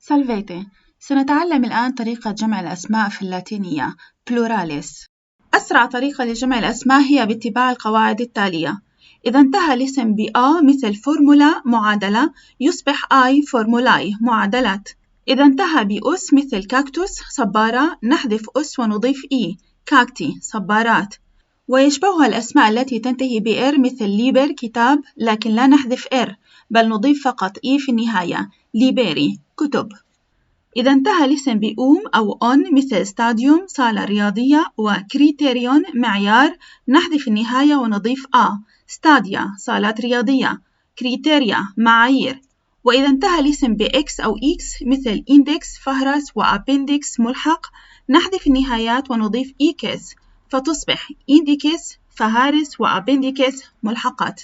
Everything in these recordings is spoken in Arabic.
سالفيتي. سنتعلم الآن طريقة جمع الأسماء في اللاتينية pluralis. أسرع طريقة لجمع الأسماء هي باتباع القواعد التالية. إذا انتهى الاسم بآ مثل فورمولا معادلة يصبح آي فورمولاي معادلات. إذا انتهى بأس مثل كاكتوس صبارة نحذف أس ونضيف إي كاكتي صبارات. ويشبهها الأسماء التي تنتهي بإر مثل ليبر كتاب لكن لا نحذف إر بل نضيف فقط إي في النهاية ليبيري كتب. إذا انتهى الاسم بأوم أو أون مثل ستاديوم صالة رياضية وكريتيريون معيار نحذف النهاية ونضيف ستاديا صالات رياضية كريتيريا معايير. وإذا انتهى الاسم بإكس أو إكس مثل إندكس فهرس وأبندكس ملحق نحذف النهايات ونضيف إيكس فتصبح إنديكس فهارس وأبندكس ملحقات.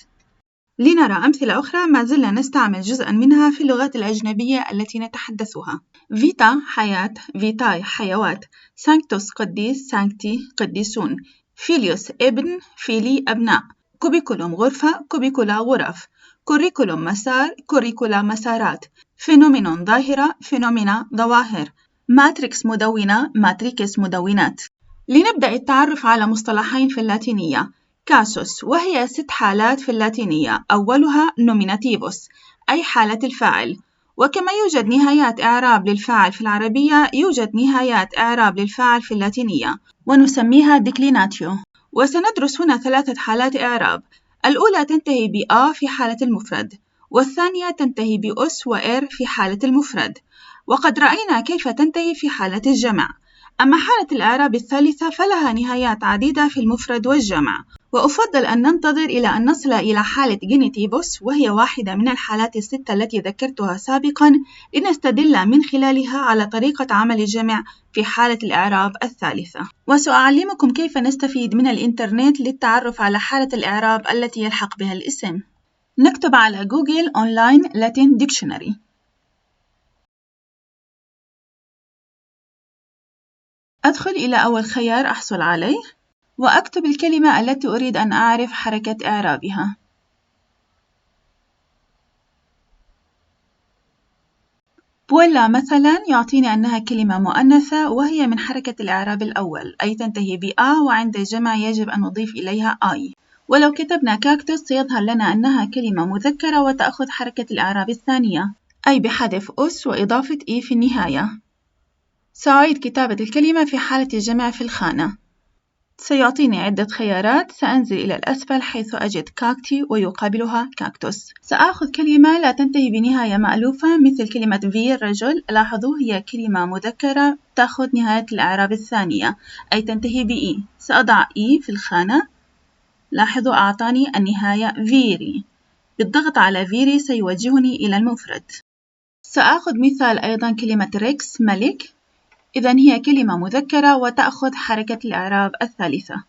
لنرى أمثلة أخرى ما زلنا نستعمل جزءا منها في اللغات الأجنبية التي نتحدثها. فيتا حياة فيتاي حيوات سانكتوس قديس سانكتي قديسون فيليوس ابن فيلي أبناء كوبيكولوم غرفة كوبيكولا غرف كوريكولوم مسار كوريكولا مسارات فينومينون ظاهرة فينومينا ظواهر ماتريكس مدونة ماتريكس مدونات. لنبدأ التعرف على مصطلحين في اللاتينية. كاسوس وهي 6 حالات في اللاتينية أولها نوميناتيفوس أي حالة الفاعل. وكما يوجد نهايات إعراب للفاعل في العربية يوجد نهايات إعراب للفاعل في اللاتينية ونسميها ديكليناتيو. وسندرس هنا 3 حالات إعراب. الأولى تنتهي بآ في حالة المفرد والثانية تنتهي بأس وإر في حالة المفرد وقد رأينا كيف تنتهي في حالة الجمع. أما حالة الإعراب الثالثة فلها نهايات عديدة في المفرد والجمع وأفضل أن ننتظر إلى أن نصل إلى حالة جينيتيفوس وهي واحدة من الحالات ال6 التي ذكرتها سابقا لنستدل من خلالها على طريقة عمل الجمع في حالة الإعراب الثالثة. وسأعلمكم كيف نستفيد من الإنترنت للتعرف على حالة الإعراب التي يلحق بها الاسم. نكتب على جوجل أونلاين لاتين ديكشنري. أدخل إلى أول خيار أحصل عليه وأكتب الكلمة التي أريد أن أعرف حركة إعرابها. بولا مثلا يعطيني أنها كلمة مؤنثة وهي من حركة الإعراب الأول أي تنتهي بآ وعند الجمع يجب أن نضيف إليها آي. ولو كتبنا كاكتوس سيظهر لنا أنها كلمة مذكرة وتأخذ حركة الإعراب الثانية أي بحذف أس وإضافة إي في النهاية. سأعيد كتابة الكلمة في حالة الجمع في الخانة. سيعطيني عدة خيارات سأنزل إلى الأسفل حيث أجد كاكتي ويقابلها كاكتوس. سأخذ كلمة لا تنتهي بنهاية مألوفة مثل كلمة في رجل. لاحظوا هي كلمة مذكرة تأخذ نهاية الإعراب الثانية أي تنتهي بإي. سأضع إي في الخانة. لاحظوا أعطاني النهاية فيري. بالضغط على فيري سيوجهني إلى المفرد. سأخذ مثال أيضا كلمة ريكس ملك. إذن هي كلمة مذكرة وتأخذ حركة الإعراب الثالثة.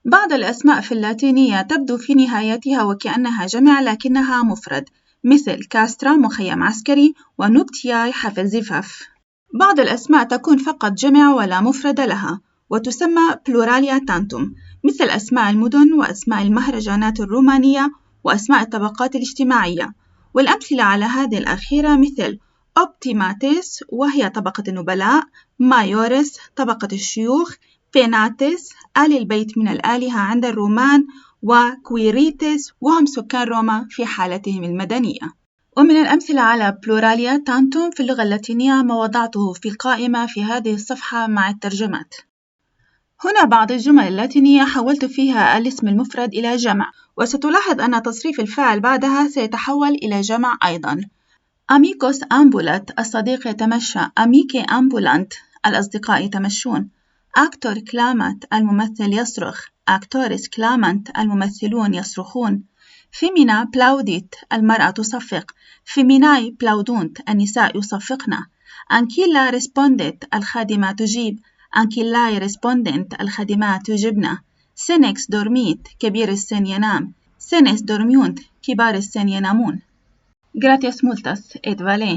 بعض الأسماء في اللاتينية تبدو في نهايتها وكأنها جمع لكنها مفرد مثل كاسترا مخيم عسكري ونوبتياي حفل زفاف. بعض الأسماء تكون فقط جمع ولا مفرد لها وتسمى بلوراليا تانتوم مثل أسماء المدن وأسماء المهرجانات الرومانية وأسماء الطبقات الاجتماعية. والأمثلة على هذه الأخيرة مثل أوبتيماتيس وهي طبقة النبلاء مايوريس طبقة الشيوخ بيناتيس آل البيت من الآلهة عند الرومان وكويريتيس وهم سكان روما في حالتهم المدنية. ومن الأمثلة على بلوراليا تانتوم في اللغة اللاتينية ما وضعته في القائمة في هذه الصفحة مع الترجمات. هنا بعض الجمل اللاتينية حولت فيها الاسم المفرد إلى جمع وستلاحظ أن تصريف الفاعل بعدها سيتحول إلى جمع أيضا. أميكوس أمبولات الصديق يتمشى أميكي أمبولانت الأصدقاء يتمشون. أكتور كلامات الممثل يصرخ أكتوريس كلامانت الممثلون يصرخون. فيمينا بلاوديت المرأة تصفق فيميناي بلاودونت النساء يصفقن. أنكيلا ريسبونديت الخادمة تجيب أنكيلاي ريسبوندنت الخادمات تجبن. سينكس دورميت كبير السن ينام سينس دورميونت كبار السن ينامون. Gratias multas et vale.